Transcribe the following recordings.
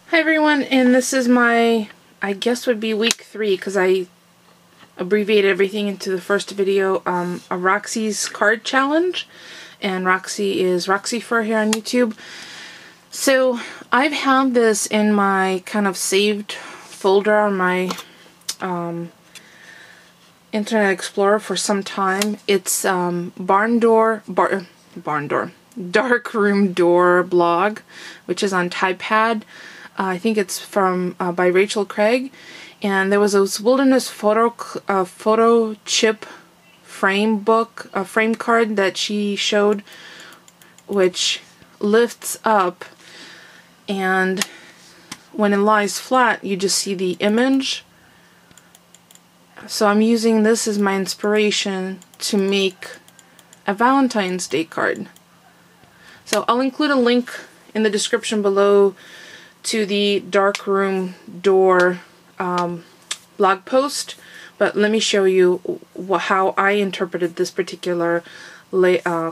Hi everyone, and this is my, I guess would be week 3 because I abbreviated everything into the first video, a Roxy's card challenge, and Roxy is Roxy Fur here on YouTube. So I've had this in my kind of saved folder on my Internet Explorer for some time. It's Darkroom Door blog, which is on Typepad. I think it's from by Rachel Craig, and there was this wilderness photo chip frame book, a frame card that she showed, which lifts up, and when it lies flat, you just see the image. So I'm using this as my inspiration to make a Valentine's Day card. So I'll include a link in the description below to the Darkroom Door blog post, but let me show you how I interpreted this particular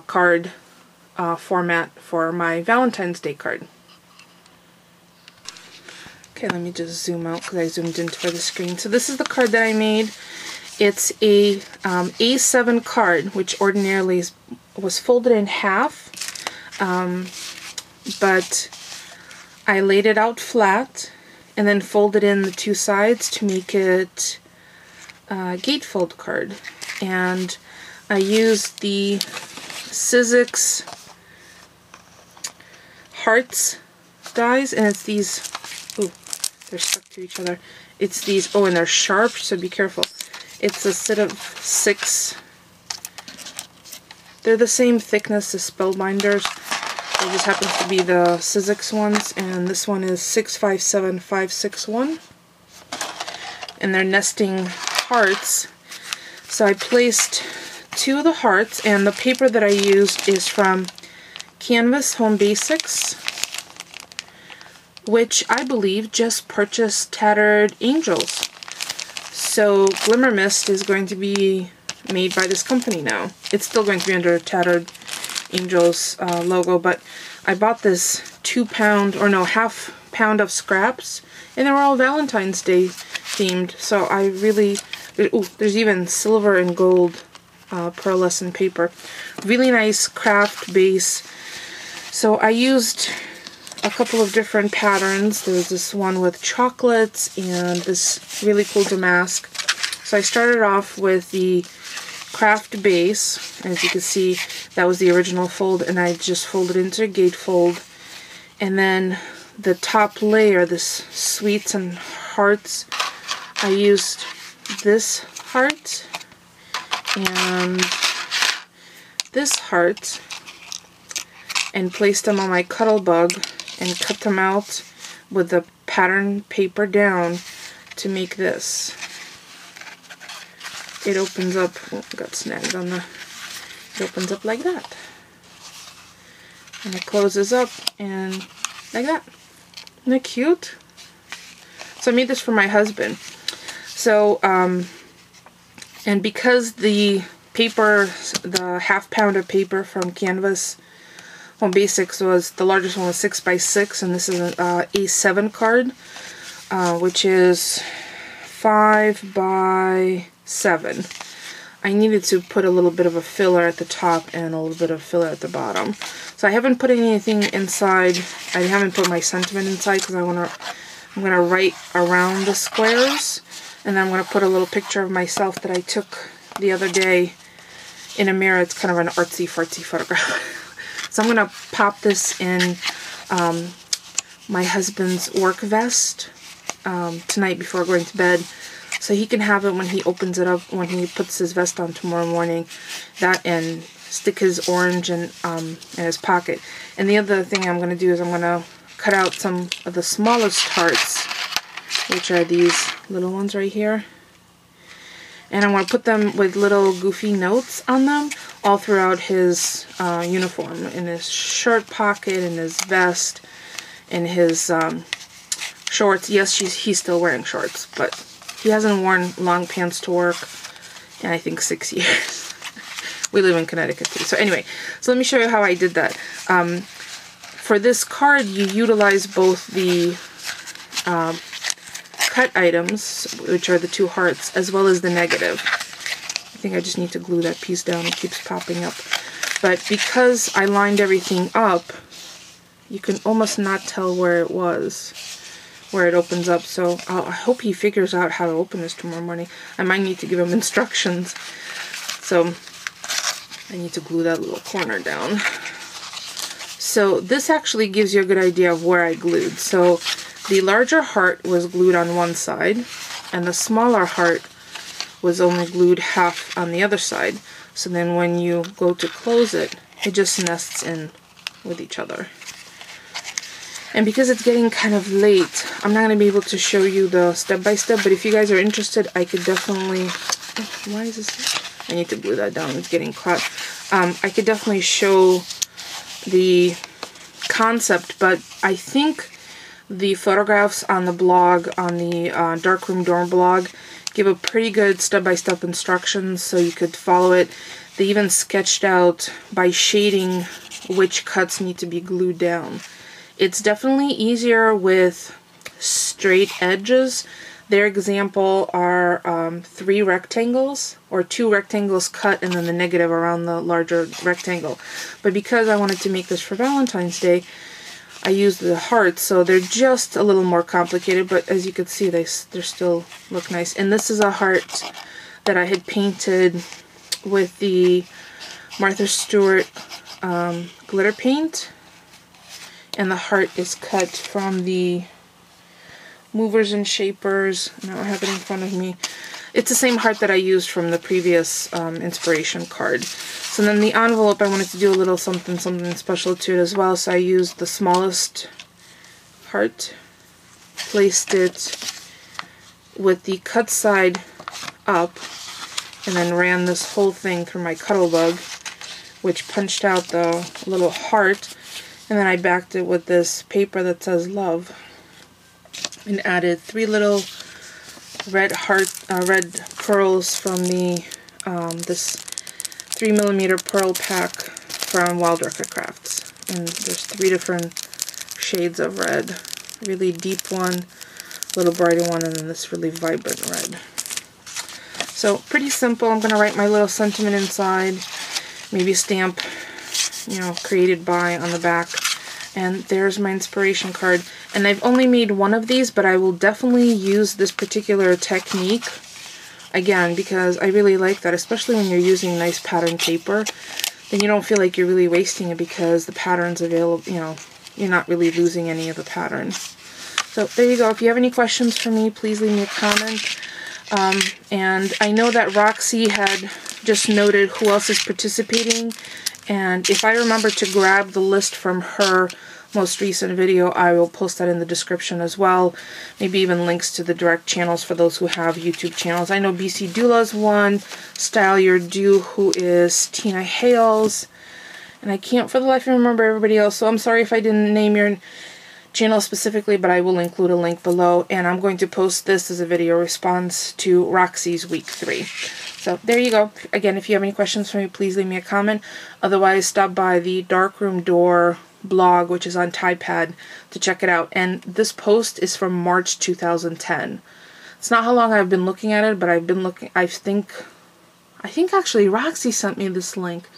card format for my Valentine's Day card. Okay, let me just zoom out because I zoomed in for the screen. So this is the card that I made. It's a A7 card, which ordinarily was folded in half, but I laid it out flat and then folded in the two sides to make it a gatefold card. And I used the Sizzix Hearts dies, and it's these, ooh, they're stuck to each other. It's these, oh, and they're sharp, so be careful. It's a set of 6. They're the same thickness as Spellbinders. It just happens to be the Sizzix ones, and this one is 657561, and they're nesting hearts. So I placed 2 of the hearts, and the paper that I used is from Canvas Home Basics, which I believe just purchased Tattered Angels. So Glimmer Mist is going to be made by this company now. It's still going to be under Tattered Angels logo, but I bought this 2 pound, or no, half pound of scraps, and they were all Valentine's Day themed. So I really, ooh, there's even silver and gold pearlescent paper. Really nice craft base. So I used a couple of different patterns. There was this one with chocolates and this really cool damask. So I started off with the craft base. As you can see, that was the original fold, and I just folded into a gatefold. And then the top layer, this sweets and hearts, I used this heart and this heart and placed them on my Cuttlebug and cut them out with the pattern paper down to make this. It opens up, oh, got snagged on the, it opens up like that. And it closes up and like that. Isn't that cute? So I made this for my husband. So, and because the paper, the half pound of paper from Canvas Home Basics was, the largest one was 6 by 6, and this is an A7 card, which is 5 by 7. I needed to put a little bit of a filler at the top and a little bit of filler at the bottom. So I haven't put anything inside. I haven't put my sentiment inside because I'm gonna write around the squares, and then I'm gonna put a little picture of myself that I took the other day in a mirror. It's kind of an artsy fartsy photograph. So I'm gonna pop this in my husband's work vest tonight before going to bed, so he can have it when he opens it up, when he puts his vest on tomorrow morning. That, and stick his orange in his pocket. And the other thing I'm going to do is I'm going to cut out some of the smallest hearts, which are these little ones right here. And I'm going to put them with little goofy notes on them all throughout his uniform, in his shirt pocket, in his vest, in his shorts. Yes, he's still wearing shorts, but he hasn't worn long pants to work in, I think, 6 years. We live in Connecticut too. So anyway, so let me show you how I did that. For this card, you utilize both the cut items, which are the 2 hearts, as well as the negative. I think I just need to glue that piece down. It keeps popping up. But because I lined everything up, you can almost not tell where it was, where it opens up. So I hope he figures out how to open this tomorrow morning. I might need to give him instructions. So I need to glue that little corner down. So this actually gives you a good idea of where I glued. So the larger heart was glued on one side, and the smaller heart was only glued half on the other side. So then when you go to close it, it just nests in with each other. And because it's getting kind of late, I'm not going to be able to show you the step-by-step, but if you guys are interested, I could definitely... Oh, why is this... I need to glue that down. It's getting caught. I could definitely show the concept, but I think the photographs on the blog, on the Darkroom Dorm blog, give a pretty good step-by-step instructions so you could follow it. They even sketched out by shading which cuts need to be glued down. It's definitely easier with straight edges. Their example are 3 rectangles, or 2 rectangles cut and then the negative around the larger rectangle. But because I wanted to make this for Valentine's Day, I used the hearts, so they're just a little more complicated, but as you can see, they still look nice. And this is a heart that I had painted with the Martha Stewart glitter paint, and the heart is cut from the Movers and Shapers. Now I have it in front of me. It's the same heart that I used from the previous inspiration card. So then the envelope, I wanted to do a little something special to it as well, so I used the smallest heart, placed it with the cut side up, and then ran this whole thing through my Cuttlebug, which punched out the little heart, and then I backed it with this paper that says love, and added 3 little red pearls from the this 3mm pearl pack from Wild Orchid Crafts. And there's 3 different shades of red. Really deep one, a little brighter one, and then this really vibrant red. So pretty simple. I'm going to write my little sentiment inside, maybe stamp, you know, created by on the back. And there's my inspiration card. And I've only made 1 of these, but I will definitely use this particular technique again, because I really like that, especially when you're using nice pattern paper. Then you don't feel like you're really wasting it because the pattern's available, you know, you're not really losing any of the pattern. So there you go. If you have any questions for me, please leave me a comment. And I know that Roxy had just noted who else is participating, and if I remember to grab the list from her most recent video, I will post that in the description as well. Maybe even links to the direct channels for those who have YouTube channels. I know BC Doula's one, Style Your Do, who is Tina Hales, and I can't for the life of me remember everybody else, so I'm sorry if I didn't name your channel specifically, but I will include a link below, and I'm going to post this as a video response to Roxy's week 3. So there you go. Again, if you have any questions for me, please leave me a comment. Otherwise, stop by the Darkroom Door blog, which is on Typepad, to check it out. And this post is from March 2010. It's not how long I've been looking at it, but I've been looking, I think actually Roxy sent me this link.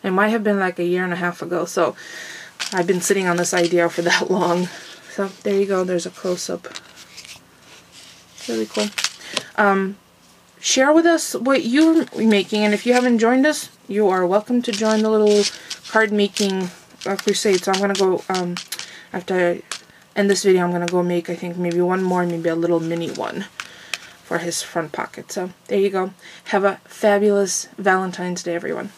It might have been like a 1.5 years ago, so I've been sitting on this idea for that long. So there you go, there's a close-up. Really cool. Share with us what you're making, and if you haven't joined us, you are welcome to join the little card making crusade. So I'm going to go, after I end this video, I'm going to go make, I think, maybe 1 more, maybe a little mini one for his front pocket. So there you go. Have a fabulous Valentine's Day, everyone.